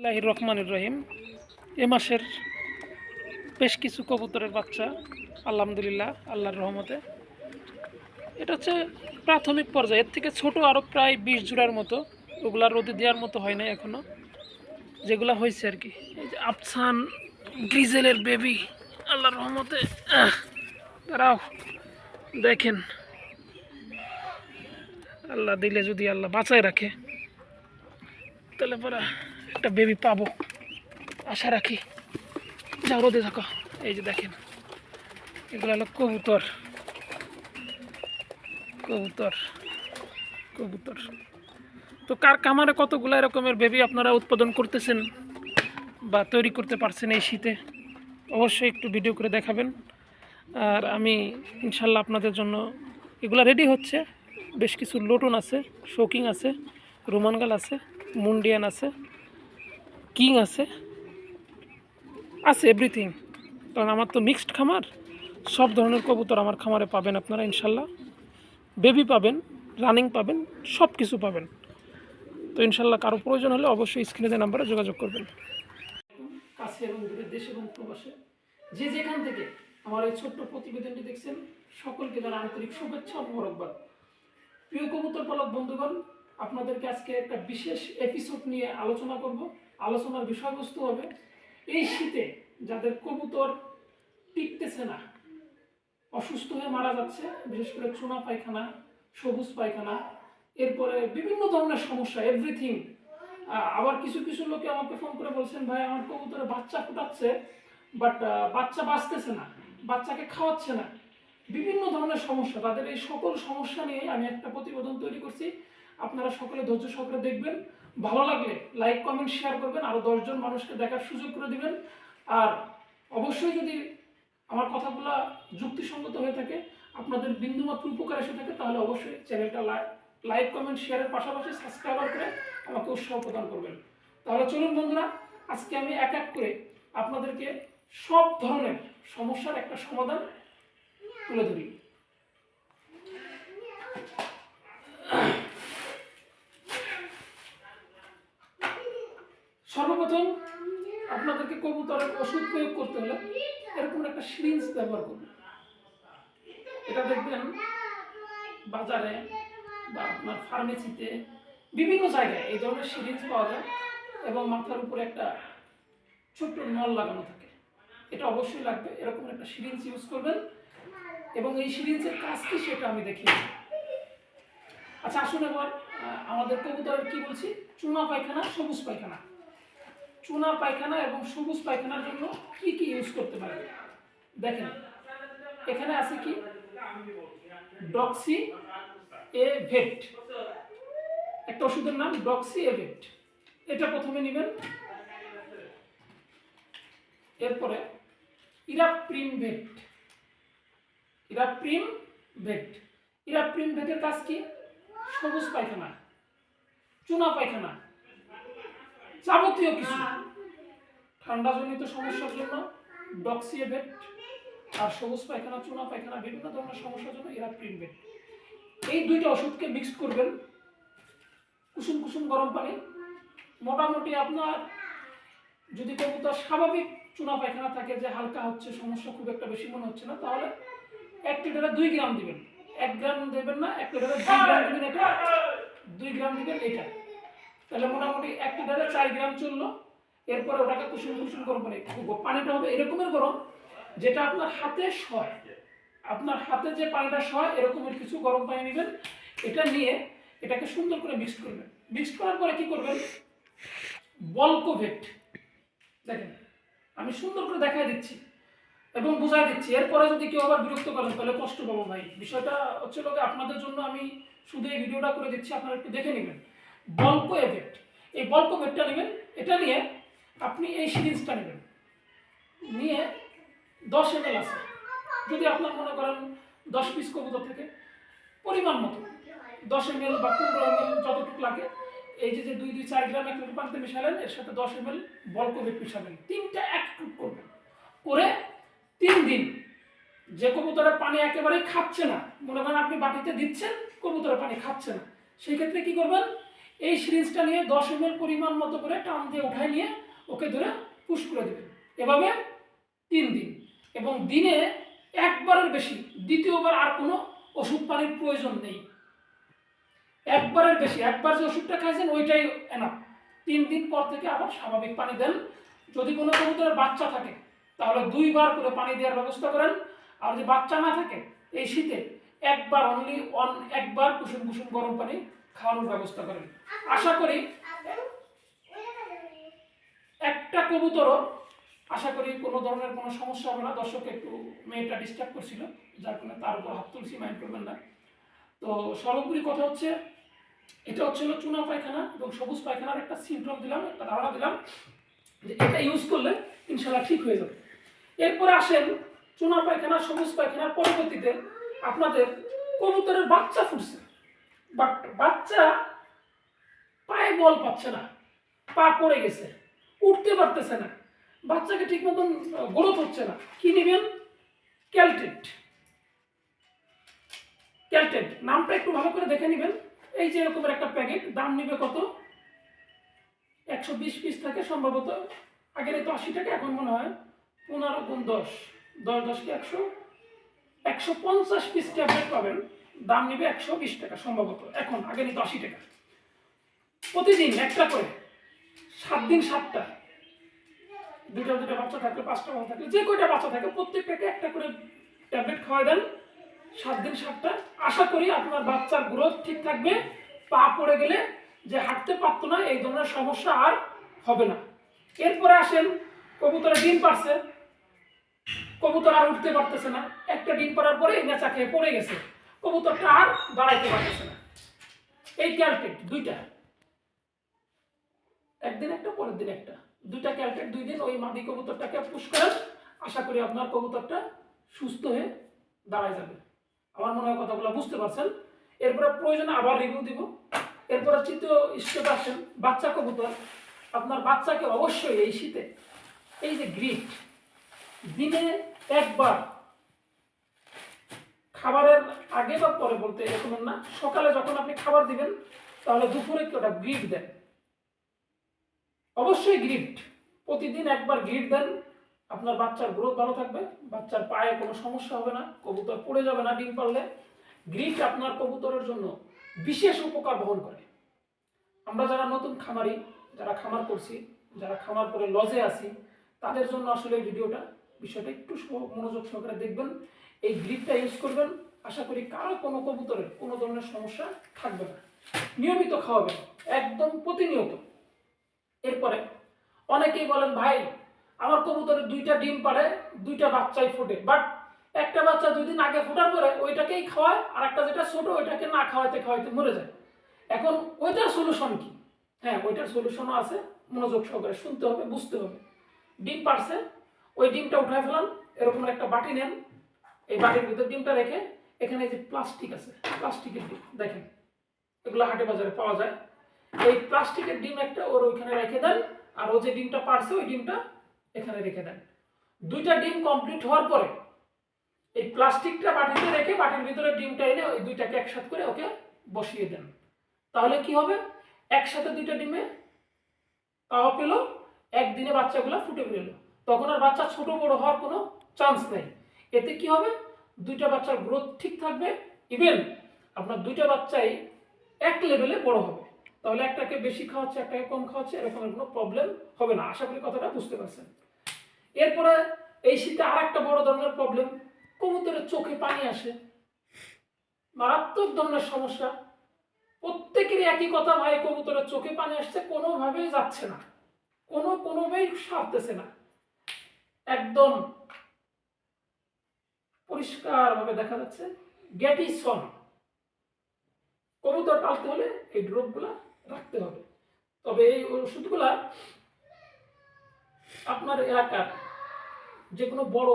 বিসমিল্লাহির রহমানির রহিম। এ মাসের বেশ কিছু কবুতরের বাচ্চা আলহামদুলিল্লাহ আল্লাহর রহমতে। এটা হচ্ছে প্রাথমিক পর্যায়ে, এর থেকে ছোট আরও প্রায় 20 জোড়ার মতো। ওগুলা রোদে দেওয়ার মতো হয় নাই এখনও, যেগুলা হয়েছে আর কি। এই যে আফসান গ্রিজেলের বেবি আল্লাহর রহমতে। দাঁড়াও দেখেন, আল্লাহ দিলে যদি আল্লাহ বাঁচায় রাখে তাহলে পরে একটা বেবি পাবো, আশা রাখি। যাও রোদে থাকো। এই যে দেখেন, এগুলো হলো কবুতর কবুতর কবুতর। তো কার কামারে কতগুলো এরকমের বেবি আপনারা উৎপাদন করতেছেন বা তৈরি করতে পারছেন এই শীতে, অবশ্যই একটু ভিডিও করে দেখাবেন। আর আমি ইনশাল্লাহ আপনাদের জন্য এগুলো রেডি হচ্ছে। বেশ কিছু লোটন আছে, শোকিং আছে, রোমানগাল আছে, মুন্ডিয়ান আছে, কিং আছে এভরিথিং। কারণ আমার তো মিক্সড খামার, সব ধরনের কবুতর আমার খামারে পাবেন আপনারা ইনশাল্লাহ। বেবি পাবেন, রানিং পাবেন, সব কিছু পাবেন। তো ইনশাল্লাহ কারো প্রয়োজন হলে অবশ্যই স্ক্রিনে দেওয়া নাম্বারে যোগাযোগ করবেন। কাছে এবং দূরে, দেশ এবং প্রবাসে যে যেখান থেকে আমার এই ছোট্ট প্রতিবেদনটি দেখছেন, সকলকে জানাই আন্তরিক শুভেচ্ছা ও মোবারকবাদ। প্রিয় কবুতর পালক বন্ধুগণ, আপনাদেরকে আজকে একটা বিশেষ এপিসোড নিয়ে আলোচনা করব। আলোচনার বিষয়বস্তু হবে এই শীতে যাদের কবুতর টিকতেছে না, অসুস্থ হয়ে মারা যাচ্ছে, বিশেষ করে চুনা পায়খানা, সবুজ পায়খানা, এরপরে বিভিন্ন ধরনের সমস্যা, এভরিথিং। আবার কিছু কিছু লোকে আমাকে ফোন করে বলছেন, ভাই আমার কবুতরে বাচ্চা ফুটাচ্ছে বাট বাচ্চা বাঁচতেছে না, বাচ্চাকে খাওয়াচ্ছে না, বিভিন্ন ধরনের সমস্যা। তাদের এই সকল সমস্যা নিয়ে আমি একটা প্রতিবেদন তৈরি করছি। আপনারা সকলে ধৈর্য সহকারে দেখবেন। ভালো লাগলে লাইক কমেন্ট শেয়ার করবেন, আরও 10 জন মানুষকে দেখার সুযোগ করে দিবেন। আর অবশ্যই যদি আমার কথাগুলো যুক্তিসঙ্গত হয়ে থাকে, আপনাদের বিন্দুমাত্র উপকার এসে থাকে, তাহলে অবশ্যই চ্যানেলটা লাইক কমেন্ট শেয়ারের পাশাপাশি সাবস্ক্রাইবার করে আমাকে উৎসাহ প্রদান করবেন। তাহলে চলুন বন্ধুরা, আজকে আমি এক এক করে আপনাদেরকে সব ধরনের সমস্যার একটা সমাধান তুলে ধরি। সর্বপ্রথম আপনাদেরকে কবুতরের ওষুধ প্রয়োগ করতে হলে এরকম একটা সিরিঞ্জ ব্যবহার করবেন। এটা দেখবেন বাজারে বা আপনার ফার্মেসিতে বিভিন্ন জায়গায় এই ধরনের সিরিঞ্জ পাওয়া যায় এবং মাথার উপরে একটা ছোট্ট নল লাগানো থাকে। এটা অবশ্যই লাগবে, এরকম একটা সিরিঞ্জ ইউজ করবেন। এবং এই সিরিঞ্জের কাজ কি সেটা আমি দেখিয়েছি। আচ্ছা আসুন এবার আমাদের কবুতরের কি বলছি, চুনা পায়খানা, সবুজ পায়খানা। চুনা পায়খানা এবং সবুজ পায়খানার জন্য কি কি ইউজ করতে পারেন দেখেন। এখানে আছে কি, ডক্সি এভেট, একটা ওষুধের নাম ডক্সি এভেট। এটা প্রথমে নেবেন। এরপরে ইরাপ্রিন ভেট, ইরাপ্রিন ভেট। ইরাপ্রিন ভেটের কাজ কি, সবুজ পায়খানা, চুনা পায়খানা, যাবতীয় কিছু ঠান্ডাজনিত সমস্যার জন্য ডক্সি এভেট, আর সবুজ পায়খানা, চুনা পায়খানা, বিভিন্ন ধরনের সমস্যার জন্য ইরাপ্রিন ভেট। এই দুইটা ওষুধকে মিক্স করবেন কুসুম কুসুম গরম পানি। মোটামুটি আপনার যদি কবুতর স্বাভাবিক চুনা পায়খানা থাকে, যে হালকা হচ্ছে, সমস্যা খুব একটা বেশি মনে হচ্ছে না, তাহলে 1 লিটারে 2 গ্রাম দিবেন। 1 গ্রাম দেবেন না, 1 লিটারে 2 গ্রাম দিবেন। এটা 2 গ্রাম দিবেন এটা, তাহলে মোটামুটি 1 লিটারে 4 গ্রাম চললো। এরপরে ওটাকে কুসুম কুসুম গরম পানি, পানিটা হবে এরকমের গরম যেটা আপনার হাতে সয়, আপনার হাতে যে পানিটা সয় এরকমের কিছু গরম পানি নেবেন। এটা নিয়ে এটাকে সুন্দর করে মিক্সড করবেন। মিক্সড করার পরে কি করবেন, বলকোভেট, দেখেন আমি সুন্দর করে দেখাই দিচ্ছি এবং বুঝাই দিচ্ছি। এরপরে যদি কেউ আবার বিরক্ত করেন তাহলে কষ্ট পাবো ভাই। বিষয়টা হচ্ছে লোকে আপনাদের জন্য আমি শুধু এই ভিডিওটা করে দিচ্ছি, আপনারা একটু দেখে নেবেন। বলকোভেট, এই বলকোভেটটা নেবেন। এটা নিয়ে আপনি এই সিরিঞ্জটা নেবেন, নিয়ে 10 ml আছে, যদি আপনার মনে করেন 10 পিস কবুতর থেকে, পরিমাণ মতো 10 ml বা 15 ml যতটুকু লাগে। এই যে 2-4 গ্রাম 1 লিটার পানিতে মিশালেন, এর সাথে 10 ml বলকোভেট মিশাবেন, তিনটা এক টুক করবেন করে 3 দিন। যে কবুতরের পানি একেবারেই খাচ্ছে না, মনে করেন আপনি বাটিতে দিচ্ছেন, কবুতরের পানি খাচ্ছে না, সেই ক্ষেত্রে কি করবেন, এই সিরিঞ্জটা নিয়ে 10 ml পরিমাণ মতো করে টান দিয়ে উঠায় নিয়ে ওকে ধরে পুশ করে দেবেন। এভাবে 3 দিন, এবং দিনে একবারের বেশি দ্বিতীয়বার আর কোনো ওষুধ পানির প্রয়োজন নেই। একবারের বেশি, একবার যে ওষুধটা খাইছেন ওইটাই এনাফ। 3 দিন পর থেকে আবার স্বাভাবিক পানি দেন। যদি কোনো কবুতরের বাচ্চা থাকে তাহলে 2 বার করে পানি দেওয়ার ব্যবস্থা করেন। আর যদি বাচ্চা না থাকে এই শীতে একবার একবার কুসুম কুসুম গরম পানি খাওয়ানোর ব্যবস্থা করেন। আশা করি একটা কবুতরও আশা করি কোনো ধরনের কোনো সমস্যা হবে না। দর্শক একটু মেয়েটা ডিস্টার্ব করছিল, যার কারণে তার উপর হাত তুলছি, মাইন্ড করবেন না। তো সর্বোপরি কথা হচ্ছে, এটা হচ্ছিল চুনা পায়খানা এবং সবুজ পায়খানার একটা সিমটম দিলাম, একটা ধারণা দিলাম যে এটা ইউজ করলে ইনশাল্লাহ ঠিক হয়ে যাবে। এরপরে আসেন চুনা পায়খানা সবুজ পায়খানার পরবর্তীতে আপনাদের কবুতরের বাচ্চা ফুটছে, বাট বাচ্চা পায়ে বল পাচ্ছে না, পা পড়ে গেছে, উঠতে পারতেছে না, বাচ্চাকে ঠিক মতন গ্রোথ হচ্ছে না। কি নেবেন? ক্যালটেট। ক্যালটেট নামটা একটু ভালো করে দেখে নেবেন। এই যে এরকমের একটা প্যাকেট, দাম নিবে কত? 120 পিস থাকে সম্ভবত, আগে তো 80 টাকা, এখন মনে হয় 15 গুণ 10 10 কে 100, 150 পিস ট্যাবলেট পাবেন, দাম নিবে 120 টাকা সম্ভবত এখন, আগে তো 80 টাকা। প্রতিদিন একটা করে 7 দিন 7টা, দুটা বাচ্চা থাকলে 5টা বাচ্চা থাকলে যে কয়টা বাচ্চা থাকে প্রত্যেকটাকে একটা করে ট্যাবলেট খাওয়াই দেন 7 দিন 7টা। আশা করি আপনার বাচ্চার গ্রোথ ঠিক থাকবে, পা পড়ে গেলে যে হাঁটতে পারতো না এই ধরনের সমস্যা আর হবে না। এরপরে আসেন কবুতরের ডিম পারছে, কবুতর আর উঠতে পারতেছে না, একটা ডিম পারার পরে নেচা খেয়ে পড়ে গেছে, কবুতরটা আর দাঁড়াইতে পারতেছে না। এই ক্যালটেট দুইটা, একদিন একটা পরের দিন একটা, দুইটা ক্যালটেট 2 দিন ওই মাদি কবুতরটাকে পুশ করেন, আশা করি আপনার কবুতরটা সুস্থ হয়ে দাঁড়ায় যাবে। আমার মনে হয় কথাগুলো বুঝতে পারছেন। এরপরে প্রয়োজনে আবার রিভিউ দিব। এরপরে তৃতীয় স্টেপ আসেন বাচ্চা কবুতর। আপনার বাচ্চাকে অবশ্যই এই শীতে এই যে গ্রিট দিনে একবার, খাবারের আগে বা পরে বলতে এরকম না, সকালে যখন আপনি খাবার দিবেন তাহলে দুপুরে ওটা গ্রিট দেন, অবশ্যই গ্রিট প্রতিদিন একবার গ্রিট দেন। আপনার বাচ্চার গ্রোথ ভালো থাকবে, বাচ্চার পায়ে কোনো সমস্যা হবে না, কবুতর পড়ে যাবে না ডিম পারলে। গ্রিট আপনার কবুতরের জন্য বিশেষ উপকার বহন করে। আমরা যারা নতুন খামারি, যারা খামার করছি, যারা খামার করে লজে আছি, তাদের জন্য আসলে এই ভিডিওটা, বিষয়টা একটু মনোযোগ সহকারে দেখবেন, এই গ্রিটটা ইউজ করবেন। আশা করি কারো কোনো কবুতরের কোনো ধরনের সমস্যা থাকবে না। নিয়মিত খাওয়াবেন, একদম প্রতিনিয়ত। এরপরে অনেকেই বলেন ভাই আমার কবুতরে 2টা ডিম পারে, 2টা বাচ্চাই ফোটে, বাট একটা বাচ্চা 2 দিন আগে ফোটার পরে ওইটাকেই খাওয়ায়, আর একটা যেটা ছোট ওইটাকে না খাওয়াইতে খাওয়াইতে মরে যায়। এখন ওইটার সলিউশন কি? হ্যাঁ, ওইটার সলিউশনও আছে, মনোযোগ সহকারে শুনতে হবে, বুঝতে হবে। ডিম পারছে, ওই ডিমটা উঠায় ফেলান, এরকম একটা বাটি নেন, এই বাটির ভিতর ডিমটা রেখে এখানে যে প্লাস্টিক আছে, প্লাস্টিকের ডিম দেখেন, এগুলো হাটে বাজারে পাওয়া যায়। এই প্লাস্টিকের ডিম একটা ওর ওইখানে রেখে দেন, আর ও যে ডিমটা পারছে ওই ডিমটা এখানে রেখে দেন। 2টা ডিম কমপ্লিট হওয়ার পরে এই প্লাস্টিকটা বাটিতে রেখে বাটির ভিতরে ডিমটা এনে ওই 2টাকে একসাথে করে ওকে বসিয়ে দেন। তাহলে কি হবে? একসাথে 2টা ডিমে পাওয়া পেল, একদিনে বাচ্চাগুলো ফুটে বেরোলো, তখন আর বাচ্চা ছোট বড় হওয়ার কোনো চান্স নেই। এতে কি হবে? 2টা বাচ্চার গ্রোথ ঠিক থাকবে, ইভেন আপনার 2টা বাচ্চাই এক লেভেলে বড় হবে। তাহলে একটাকে বেশি খাওয়াচ্ছে, একটাকে কম খাওয়াচ্ছে, এরকমের কোনো প্রবলেম হবে না। আশা করি কথাটা বুঝতে পারছেন। এরপরে এই শীতে আর একটা বড় ধরনের প্রবলেম, কবুতরের চোখে পানি আসে, মারাত্মক ধরনের সমস্যা। প্রত্যেকেরই একই কথা, ভাই কবুতরের চোখে পানি আসছে, কোনোভাবেই যাচ্ছে না, কোনোভাবেই সারতেছে না, একদম পরিষ্কারভাবে দেখা যাচ্ছে। গ্যাটিসন কবুতর পালতে হলে এই ড্রপগুলা রাখতে হবে। তবে এই ওষুধগুলা আপনার এলাকার যে কোনো বড়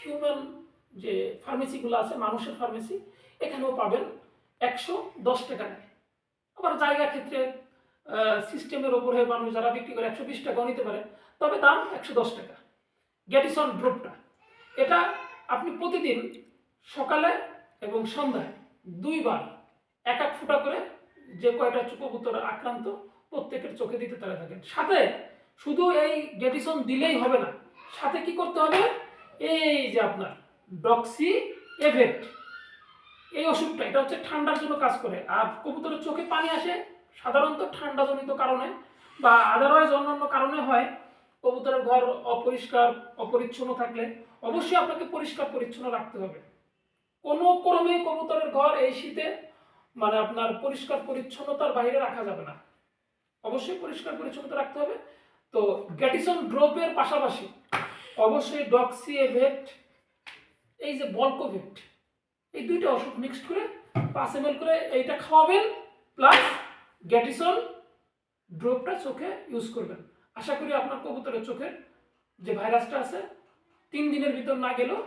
হিউম্যান যে ফার্মেসিগুলো আছে, মানুষের ফার্মেসি, এখানেও পাবেন, 110 টাকা নেয়। আবার জায়গা ক্ষেত্রে সিস্টেমের ওপরে মানুষ যারা বিক্রি করে 120 টাকাও নিতে পারে, তবে দাম 110 টাকা। গ্যাটিসন ড্রপটা, এটা আপনি প্রতিদিন সকালে এবং সন্ধ্যায় 2 বার 1-1 ফোঁটা করে যে কয়টা কবুতর আক্রান্ত প্রত্যেকের চোখে দিতে তারা থাকেন। সাথে শুধু এই গেটিসন দিলেই হবে না, সাথে কি করতে হবে, এই যে আপনার ডক্সি এভেক্ট, এই ওষুধটা, এটা হচ্ছে ঠান্ডার জন্য কাজ করে। আর কবুতরের চোখে পানি আসে সাধারণত ঠান্ডাজনিত কারণে বা আদারওয়াইজ অন্যান্য কারণে হয়। কবুতরের ঘর অপরিষ্কার অপরিচ্ছন্ন থাকলে অবশ্যই আপনাকে পরিষ্কার পরিচ্ছন্ন রাখতে হবে। কোনো ক্রমে কবুতরের ঘর এই শীতে মানে আপনার পরিষ্কার পরিচ্ছন্নতার বাইরে রাখা যাবে না, অবশ্যই পরিষ্কার পরিচ্ছন্নতা রাখতে হবে। তো গ্যাটিসন ড্রপের পাশাপাশি অবশ্যই ডক্সি এভেক্ট, এই যে বলকোভেট, এই দুইটা ওষুধ মিক্সড করে 5 ml করে এইটা খাওয়াবেন, প্লাস গ্যাটিসন ড্রপটা চোখে ইউজ করবেন। আশা করি আপনার কবুতরের চোখের যে ভাইরাসটা আছে 3 দিনের ভিতর না গেলেও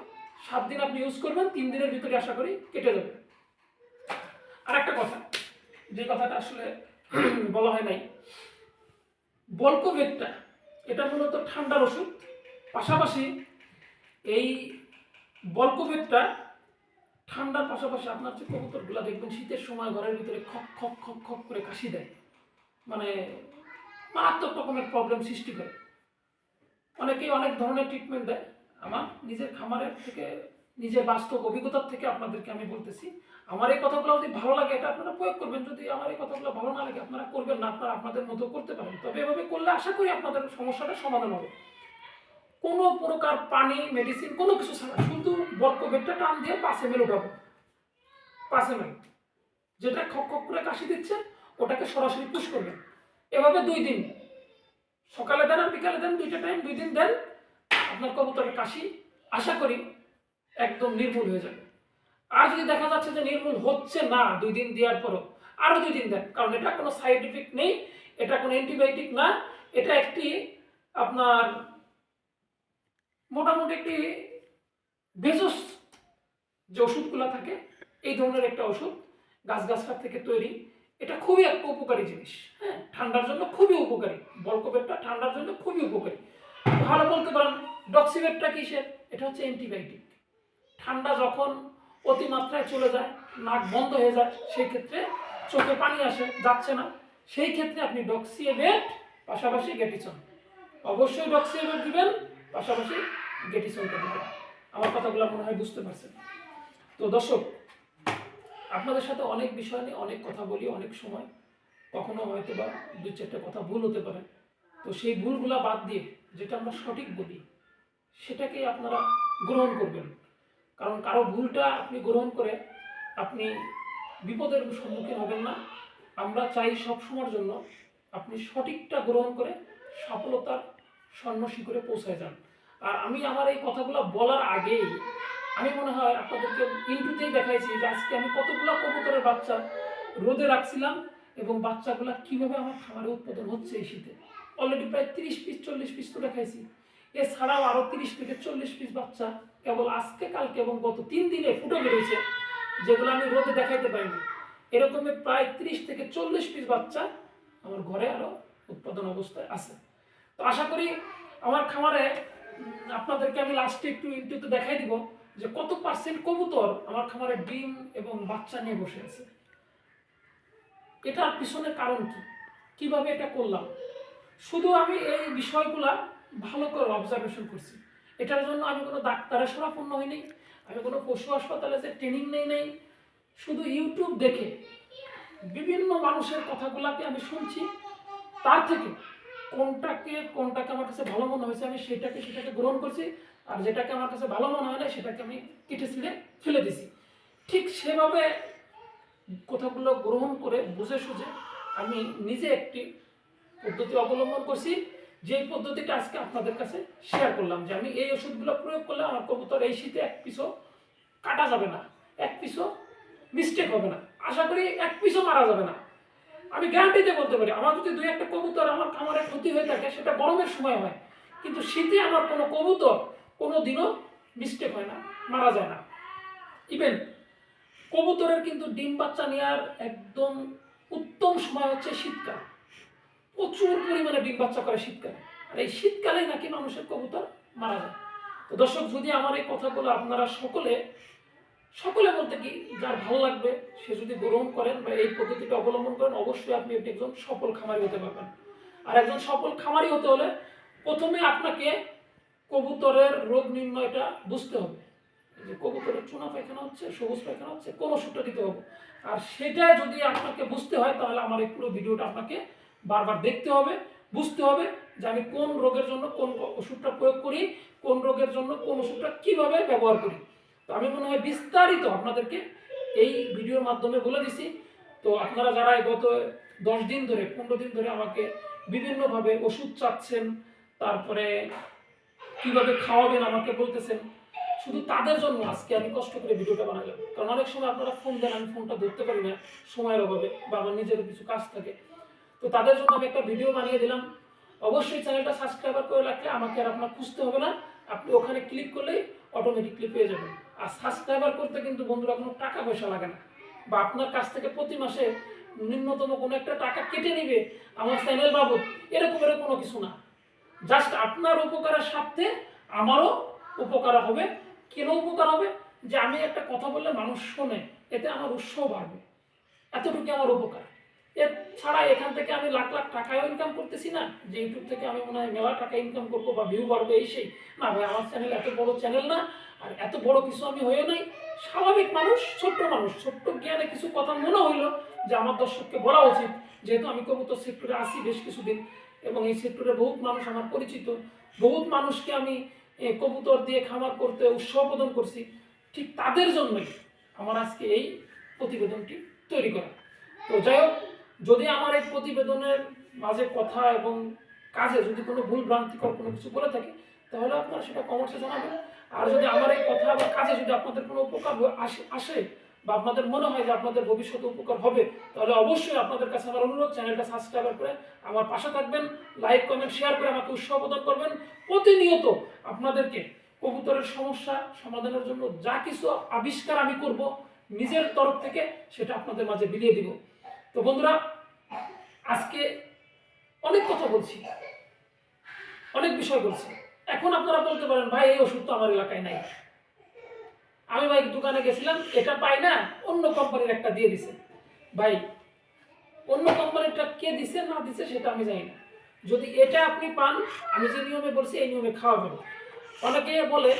7 দিন আপনি ইউজ করবেন, 3 দিনের ভিতরে আশা করি কেটে যাবে। আর একটা কথা, যে কথাটা আসলে বলা হয় নাই, বলকোভেটটা এটা মূলত ঠান্ডার ওষুধ, পাশাপাশি এই বলকোভেটটা ঠান্ডার পাশাপাশি আপনার যে কবুতরগুলো দেখবেন শীতের সময় ঘরের ভিতরে খক খক খক খক করে কাশি দেয়, মানে মারাত্মক রকমের প্রবলেম সৃষ্টি করে। অনেকেই অনেক ধরনের ট্রিটমেন্ট দেয়। আমার নিজের খামারের থেকে, নিজের বাস্তব অভিজ্ঞতার থেকে আপনাদেরকে আমি বলতেছি, আমার এই কথাগুলো যদি ভালো লাগে এটা আপনারা প্রয়োগ করবেন, যদি আমার এই কথাগুলো ভালো না লাগে আপনারা করবেন না, আপনারা আপনাদের মতো করতে পারেন। তবে এভাবে করলে আশা করি আপনাদের সমস্যাটা সমাধান হবে। কোনো প্রকার পানি মেডিসিন কোনো কিছু ছাড়া শুধু বলকোভেটটা টান দিয়ে 5 ml উঠাবো, 5 ml, যেটা খক খক করে কাশি দিচ্ছে ওটাকে সরাসরি পুশ করবেন। এভাবে 2 দিন, সকালে দেন আর বিকালে দেন, 2টা টাইম 2 দিন দেন, আপনার কবুতরের কাশি আশা করি একদম নির্মূল হয়ে যাবে। আর যদি দেখা যাচ্ছে যে নির্মূল হচ্ছে না 2 দিন দেওয়ার পরও, আরও 2 দিন দেন, কারণ এটা কোনো সাইড এফেক্ট নেই, এটা কোনো অ্যান্টিবায়োটিক না, এটা একটি আপনার মোটামুটি একটি ভেষজ যে ওষুধগুলো থাকে এই ধরনের একটা ওষুধ, গাছগাছরা থেকে তৈরি। এটা খুবই একটা উপকারী জিনিস, হ্যাঁ, ঠান্ডার জন্য খুবই উপকারী। বলকোভেটটা ঠান্ডার জন্য খুবই উপকারী। ভালো বলতে পারেন ডক্সিভেটটা কিসের, এটা হচ্ছে অ্যান্টিবায়োটিক। ঠান্ডা যখন অতিমাত্রায় চলে যায়, নাক বন্ধ হয়ে যায়, সেই ক্ষেত্রে চোখে পানি আসে, যাচ্ছে না, সেই ক্ষেত্রে আপনি ডক্সিভেট পাশাপাশি গ্যাটিসন, অবশ্যই ডক্সিভেট দিবেন, পাশাপাশি গ্যাটিসনটা দিবেন। আমার কথাগুলো মনে হয় বুঝতে পারছেন। তো দর্শক, আপনাদের সাথে অনেক বিষয় নিয়ে অনেক কথা বলি অনেক সময়, কখনো হয়তো বা 2-4টা কথা ভুল হতে পারে। তো সেই ভুলগুলা বাদ দিয়ে যেটা আমরা সঠিক বলি সেটাকে আপনারা গ্রহণ করবেন, কারণ কারো ভুলটা আপনি গ্রহণ করে আপনি বিপদের সম্মুখীন হবেন না। আমরা চাই সবসময়ের জন্য আপনি সঠিকটা গ্রহণ করে সফলতার স্বর্ণ শিখরে পৌঁছায় যান। আর আমি আমার এই কথাগুলো বলার আগেই আমি মনে হয় আপনাদেরকে ইন্টুতেই দেখাইছি যে আজকে আমি কতগুলো কবুতরের বাচ্চা রোদে রাখছিলাম এবং বাচ্চাগুলো কিভাবে আমার খামারে উৎপাদন হচ্ছে এই শীতে। অলরেডি প্রায় 30 পিস 40 পিস তো দেখাইছি, এছাড়াও আরও 30 থেকে 40 পিস বাচ্চা কেবল আজকে কালকে এবং গত 3 দিনে ফুটে বেরিয়েছে, যেগুলো আমি রোদে দেখাইতে পারিনি। এরকমের প্রায় 30 থেকে 40 পিস বাচ্চা আমার ঘরে আরও উৎপাদন অবস্থায় আছে। তো আশা করি আমার খামারে আপনাদেরকে আমি লাস্টে একটু ইন্টুতে দেখাই দিব যে কত পার্সেন্ট কবুতর আমার খামারে ডিম এবং বাচ্চা নিয়ে বসে আছে। এটার পিছনে কারণ কি, কিভাবে এটা করলাম, শুধু আমি এই বিষয়গুলা ভালো করে অবজারভেশন করছি। এটার জন্য আমি কোনো ডাক্তারের শরণাপন্ন হইনি, আমি কোনো পশু হাসপাতালে যে ট্রেনিং নেই নাই, শুধু ইউটিউব দেখে বিভিন্ন মানুষের কথাগুলাকে আমি শুনছি, তার থেকে কোনটাকে আমার কাছে ভালো মনে হয়েছে আমি সেটাকে গ্রহণ করছি, আর যেটাকে আমার কাছে ভালো মনে হয় না সেটাকে আমি কেটে ছিঁড়ে ফেলে দিছি। ঠিক সেভাবে কথাগুলো গ্রহণ করে বুঝে সুঝে আমি নিজে একটি পদ্ধতি অবলম্বন করছি, যে পদ্ধতিটা আজকে আপনাদের কাছে শেয়ার করলাম যে আমি এই ওষুধগুলো প্রয়োগ করলে আমার কবুতর এই শীতে এক পিসও কাটা যাবে না, এক পিসও মিস্টেক হবে না, আশা করি এক পিসও মারা যাবে না। আমি গ্যারান্টিতে বলতে পারি আমার যদি 2-1টা কবুতর আমার খামারে ক্ষতি হয়ে থাকে সেটা গরমের সময় হয়, কিন্তু শীতে আমার কোনো কবুতর কোনো দিনও মিস্টেক হয় না, মারা যায় না। ইভেন কবুতরের কিন্তু ডিম বাচ্চা নেওয়ার একদম উত্তম সময় হচ্ছে শীতকাল, প্রচুর পরিমাণে ডিম বাচ্চা করে শীতকালে, আর এই শীতকালেই নাকি মানুষের কবুতর মারা যায়। তো দর্শক, যদি আমার এই কথাগুলো আপনারা সকলে সকলে বলতে কি, যার ভালো লাগবে সে যদি গ্রহণ করেন বা এই পদ্ধতিটা অবলম্বন করেন, অবশ্যই আপনি একজন সফল খামারি হতে পারবেন। আর একজন সফল খামারি হতে হলে প্রথমে আপনাকে কবুতরের রোগ নির্ণয়টা বুঝতে হবে, যে কবুতরের চুনা পায়খানা হচ্ছে, সবুজ পায়খানা হচ্ছে, কোন ওষুধটা দিতে হবে। আর সেটা যদি আপনাকে বুঝতে হয়, তাহলে আমার এই পুরো ভিডিওটা আপনাকে বারবার দেখতে হবে, বুঝতে হবে যে আমি কোন রোগের জন্য কোন ওষুধটা প্রয়োগ করি, কোন রোগের জন্য কোন ওষুধটা কিভাবে ব্যবহার করি। তো আমি মনে হয় বিস্তারিত আপনাদেরকে এই ভিডিওর মাধ্যমে বলে দিছি। তো আপনারা যারা গত 10 দিন ধরে 15 দিন ধরে আমাকে বিভিন্নভাবে ওষুধ চাচ্ছেন, তারপরে কিভাবে খাওয়াবেন আমাকে বলতেছেন, শুধু তাদের জন্য আজকে আমি কষ্ট করে ভিডিওটা বানালাম। কারণ অনেক সময় আপনারা ফোন দেন, আমি ফোনটা ধরতে পারি না সময়ের অভাবে, বা আমার নিজেরও কিছু কাজ থাকে। তো তাদের জন্য আমি একটা ভিডিও বানিয়ে দিলাম। অবশ্যই চ্যানেলটা সাবস্ক্রাইবার করে রাখলে আমাকে আর আপনার খুঁজতে হবে না, আপনি ওখানে ক্লিক করলেই অটোমেটিকলি পেয়ে যাবেন। আর সাবস্ক্রাইবার করতে কিন্তু বন্ধুরা কোনো টাকা পয়সা লাগে না, বা আপনার কাছ থেকে প্রতি মাসে ন্যূনতম কোনো একটা টাকা কেটে নিবে আমার চ্যানেল বাবদ, এরকমের কোনো কিছু না। জাস্ট আপনার উপকারের স্বার্থে আমারও উপকার হবে। কেন উপকার হবে? যে আমি একটা কথা বললে মানুষ শোনে, এতে আমার উৎসাহ বাড়বে, এতটুকু আমার উপকার। এছাড়া এখান থেকে আমি লাখ লাখ টাকাও ইনকাম করতেছি না, যে ইউটিউব থেকে আমি মনে হয় মেলা টাকা ইনকাম করবো বা ভিউ বাড়বে এই সেই না ভাই। আমার চ্যানেল এত বড় চ্যানেল না, আর এত বড় কিছু আমি হয়ে নাই। স্বাভাবিক মানুষ, ছোট্ট মানুষ, ছোট্ট জ্ঞানে কিছু কথা মনে হইলো যে আমার দর্শককে বলা উচিত, যেহেতু আমি কবুতর সেক্টরে আসি বেশ কিছুদিন, এবং এই সেক্টরে বহুত মানুষ আমার পরিচিত, বহুত মানুষকে আমি কবুতর দিয়ে খামার করতে উৎসাহ প্রদান করছি। ঠিক তাদের জন্যই আমার আজকে এই প্রতিবেদনটি তৈরি করা। তো যাই হোক, যদি আমার এই প্রতিবেদনের মাঝে কথা এবং কাজে যদি কোনো ভুল ভ্রান্তিকর কোনো কিছু বলে থাকি, তাহলে আপনারা সেটা কমেন্টসে জানাবেন। আর যদি আমার এই কথা বা কাজে যদি আপনাদের কোনো উপকার আসে, বা আপনাদের মনে হয় যে আপনাদের ভবিষ্যতে উপকার হবে, তাহলে অবশ্যই আপনাদের কাছে আমার অনুরোধ, চ্যানেলটা সাবস্ক্রাইব করে আমার পাশে থাকবেন, লাইক কমেন্ট শেয়ার করে আমাকে উৎসাহ প্রদান করবেন। প্রতিনিয়ত আপনাদেরকে কবুতরের সমস্যা সমাধানের জন্য যা কিছু আবিষ্কার আমি করব নিজের তরফ থেকে, সেটা আপনাদের মাঝে বিলিয়ে দিব। তো বন্ধুরা, আজকে অনেক কথা বলছি, অনেক বিষয় বলছি। এখন আপনারা বলতে পারেন, ভাই এই ওষুধ তো আমার এলাকায় নাই। আমি ভাই দোকানে গেছিলাম, এটা পাই না, অন্য কোম্পানির একটা দিয়ে দিছে। ভাই অন্য কোম্পানিটা কে দিছে না দিছে সেটা আমি জানি না। যদি এটা আপনি পান, আমি যে নিয়মে বলছি এই নিয়মে খাওয়াবেন। অনেকে বলে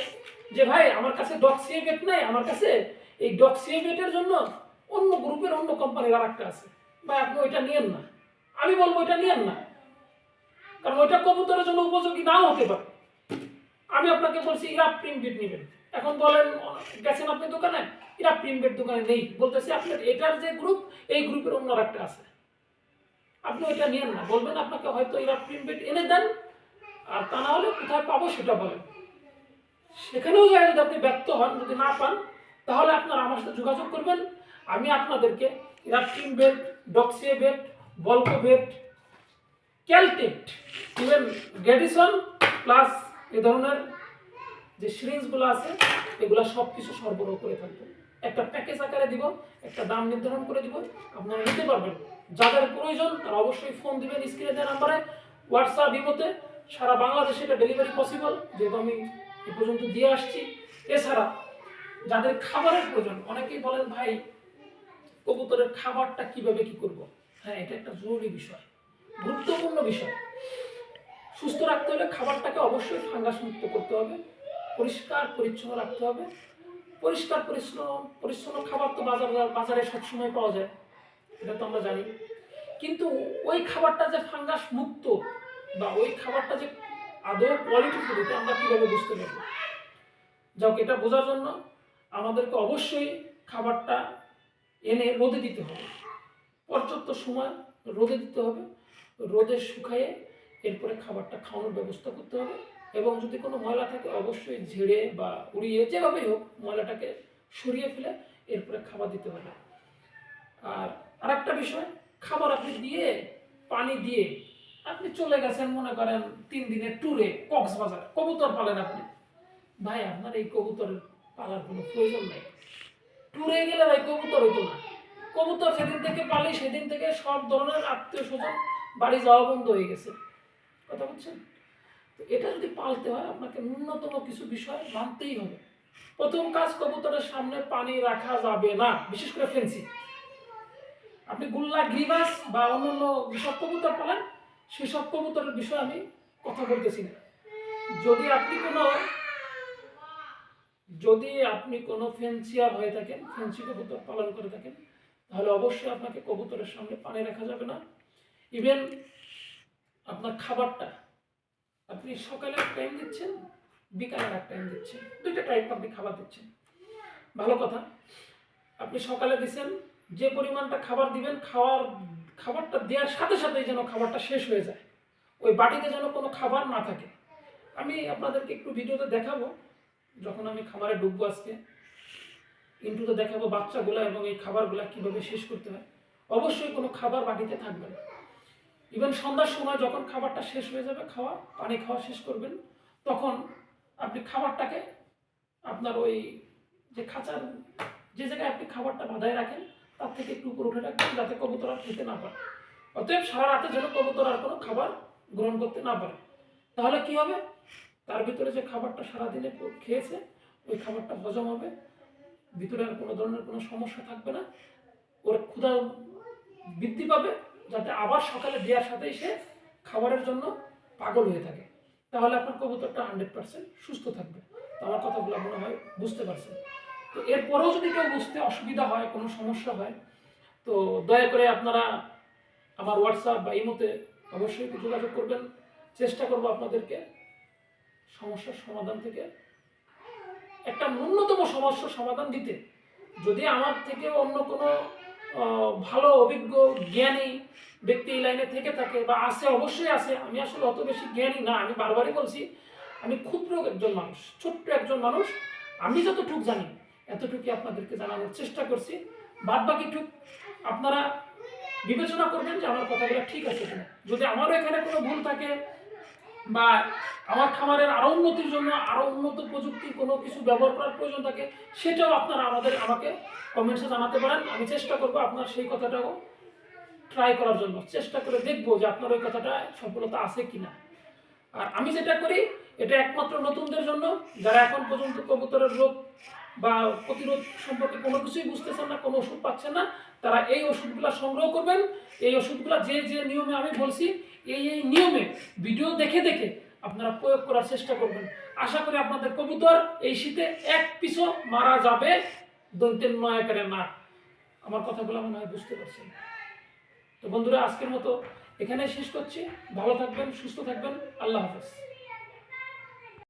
যে ভাই আমার কাছে ডক্সিওভেট নাই, আমার কাছে এই ডক্সিওভেটের জন্য অন্য গ্রুপের অন্য কোম্পানির আর একটা আছে, ভাই আপনি ওইটা নিয়েন না। আমি বলবো ওইটা নিয়েন না, কারণ ওইটা কবুতরের জন্য উপযোগী নাও হতে পারে। আমি আপনাকে বলছি ইরাপ প্রিমবেট নেবেন, এখন বলেন গেছেন আপনি দোকানে, ইরাপ প্রিমবেট দোকানে নেই, বলতেছে আপনার এটার যে গ্রুপ এই গ্রুপের অন্য একটা আছে, আপনি ওইটা নিয়েন না। বলবেন আপনাকে হয়তো ইরাপ প্রিমবেট এনে দেন, আর তা না হলে কোথায় পাবো সেটা বলেন। সেখানেও যায় যদি আপনি ব্যর্থ হন, যদি না পান, তাহলে আপনারা আমার সাথে যোগাযোগ করবেন। আমি আপনাদেরকে ইরাপ প্রিমবেট, ডক্সিওভেট, বলকোভেট, ক্যালটেট, ইভেন গ্যাডিসন প্লাস এ ধরনের যে সিরিঞ্জগুলো আছে, এগুলো সব কিছু সরবরাহ করে থাকবো। একটা প্যাকেজ আকারে দিব, একটা দাম নির্ধারণ করে দিব, আপনারা নিতে পারবেন। যাদের প্রয়োজন তারা অবশ্যই ফোন দিবেন স্ক্রিনে দেওয়া নাম্বারে, হোয়াটসঅ্যাপ, ইমোতে। সারা বাংলাদেশে এটা ডেলিভারি পসিবল, যেহেতু আমি এ পর্যন্ত দিয়ে আসছি। এছাড়া যাদের খাবারের প্রয়োজন, অনেকেই বলেন ভাই কবুতরের খাবারটা কিভাবে কি করব। হ্যাঁ, এটা একটা জরুরি বিষয়, গুরুত্বপূর্ণ বিষয়। সুস্থ রাখতে হলে খাবারটাকে অবশ্যই ফাঙ্গাস মুক্ত করতে হবে, পরিষ্কার পরিচ্ছন্ন রাখতে হবে। পরিষ্কার পরিচ্ছন্ন খাবার তো বাজারে সবসময় পাওয়া যায়, এটা তো আমরা জানি। কিন্তু ওই খাবারটা যে ফাঙ্গাস মুক্ত, বা ওই খাবারটা যে আদৌ কোয়ালিটিফুল, এটা আমরা কীভাবে বুঝতে পারবো? যাক, এটা বোঝার জন্য আমাদেরকে অবশ্যই খাবারটা এনে রোদে দিতে হবে, পর্যাপ্ত সময় রোদে দিতে হবে। রোদে শুকায়ে এরপরে খাবারটা খাওয়ানোর ব্যবস্থা করতে হবে। এবং যদি কোনো ময়লা থাকে অবশ্যই ঝেড়ে বা উড়িয়ে, যেভাবেই হোক ময়লাটাকে সরিয়ে ফেলে এরপরে খাবার দিতে হবে। আর আরেকটা বিষয়, খাবার আপনি দিয়ে, পানি দিয়ে আপনি চলে গেছেন মনে করেন 3 দিনের ট্যুরে কক্সবাজার, কবুতর পালেন আপনি, ভাই আপনার এই কবুতরের পালার কোনো প্রয়োজন নেই। ট্যুরে গেলে ভাই কবুতর হইতো না। কবুতর যেদিন থেকে পালি সেদিন থেকে সব ধরনের আত্মীয় স্বজন বাড়ি যাওয়া বন্ধ হয়ে গেছে, কথা বলছেন। তো এটা যদি পালতে হয় আপনাকে ন্যূনতম কিছু বিষয় মানতেই হবে। প্রথম কাজ, কবুতরের সামনে পানি রাখা যাবে না, বিশেষ করে ফেন্সি। আপনি গুল্লা, গ্রিবাস বা অন্যান্য যেসব কবুতর পালেন সেসব কবুতরের বিষয়ে আমি কথা বলতেছি না। যদি আপনি কোনো ফেন্সিয়ার হয়ে থাকেন, ফেন্সি কবুতর পালন করে থাকেন, তাহলে অবশ্যই আপনাকে কবুতরের সামনে পানি রাখা যাবে না। ইভেন আপনার খাবারটা আপনি সকালে এক টাইম দিচ্ছেন, বিকালের এক টাইম দিচ্ছেন, দুইটা টাইম আপনি খাবার দিচ্ছেন, ভালো কথা। আপনি সকালে দিচ্ছেন, যে পরিমাণটা খাবার দিবেন, খাবারটা দেওয়ার সাথে সাথেই যেন খাবারটা শেষ হয়ে যায়, ওই বাটিতে যেন কোনো খাবার না থাকে। আমি আপনাদেরকে একটু ভিডিওতে দেখাবো, যখন আমি খাবারে ঢুকবো আজকে ইন্টুতে দেখাবো বাচ্চাগুলো এবং এই খাবারগুলো কীভাবে শেষ করতে হয়। অবশ্যই কোনো খাবার বাটিতে থাকবে না। ইভেন সন্ধ্যার সময় যখন খাবারটা শেষ হয়ে যাবে, পানি খাওয়া শেষ করবেন, তখন আপনি খাবারটাকে আপনার ওই যে খাঁচার যে জায়গায় আপনি খাবারটা বাঁধায় রাখেন তার থেকে একটু উপরে উঠে রাখবেন, যাতে কবুতর আর খেতে না পারে। অতএব সারা রাতে যেন কবুতর আর কোনো খাবার গ্রহণ করতে না পারে। তাহলে কি হবে, তার ভিতরে যে খাবারটা সারাদিনে খেয়েছে ওই খাবারটা হজম হবে, ভিতরে আর কোনো ধরনের কোনো সমস্যা থাকবে না, ওর ক্ষুধা বৃদ্ধি পাবে, যাতে আবার সকালে দেওয়ার সাথেই সে খাবারের জন্য পাগল হয়ে থাকে। তাহলে আপনার কবুতরটা 100% সুস্থ থাকবে। তো আমার কথাগুলো মনে হয় বুঝতে পারছেন। তো এরপরেও যদি কেউ বুঝতে অসুবিধা হয়, কোনো সমস্যা হয়, তো দয়া করে আপনারা আমার হোয়াটসঅ্যাপ বা ইমোতে অবশ্যই যোগাযোগ করবেন। চেষ্টা করব আপনাদেরকে সমস্যার সমাধান থেকে একটা ন্যূনতম সমস্যার সমাধান দিতে। যদি আমার থেকে অন্য কোনো ভালো অভিজ্ঞ জ্ঞানী ব্যক্তি এই লাইনে থেকে থাকে বা আছে, অবশ্যই আছে, আমি আসলে অত বেশি জ্ঞানী না, আমি বারবারই বলছি আমি ক্ষুদ্র একজন মানুষ, ছোট্ট একজন মানুষ। আমি যতটুকু জানি এতটুকু আপনাদেরকে জানানোর চেষ্টা করছি। বাদ বাকিটুক আপনারা বিবেচনা করবেন যে আমার কথাগুলো ঠিক আছে কিনা। যদি আমারও এখানে কোনো ভুল থাকে বা আমার খামারের আরও উন্নতির জন্য আরও উন্নত প্রযুক্তি কোনো কিছু ব্যবহার করার প্রয়োজন থাকে, সেটাও আপনারা আমাকে কমেন্টসে জানাতে পারেন। আমি চেষ্টা করব আপনার সেই কথাটাও ট্রাই করার জন্য, চেষ্টা করে দেখবো যে আপনার ওই কথাটা সফলতা আছে কিনা। আর আমি যেটা করি এটা একমাত্র নতুনদের জন্য, যারা এখন পর্যন্ত কবুতরের রোগ বা প্রতিরোধ সম্পর্কে কোনো কিছুই বুঝতেছেন না, কোনো ওষুধ পাচ্ছেন না, তারা এই ওষুধগুলো সংগ্রহ করবেন। এই ওষুধগুলো যে যে নিয়মে আমি বলছি এই নিয়মে ভিডিও দেখে দেখে আপনারা প্রয়োগ করার চেষ্টা করবেন। আশা করি আপনাদের কবুতর এই শীতে এক পিছু মারা যাবে, দন্তের নয়াকারে না। আমার কথাগুলো মনে হয় বুঝতে পারছেন। তো বন্ধুরা, আজকের মতো এখানেই শেষ করছি। ভালো থাকবেন, সুস্থ থাকবেন, আল্লাহ হাফেজ।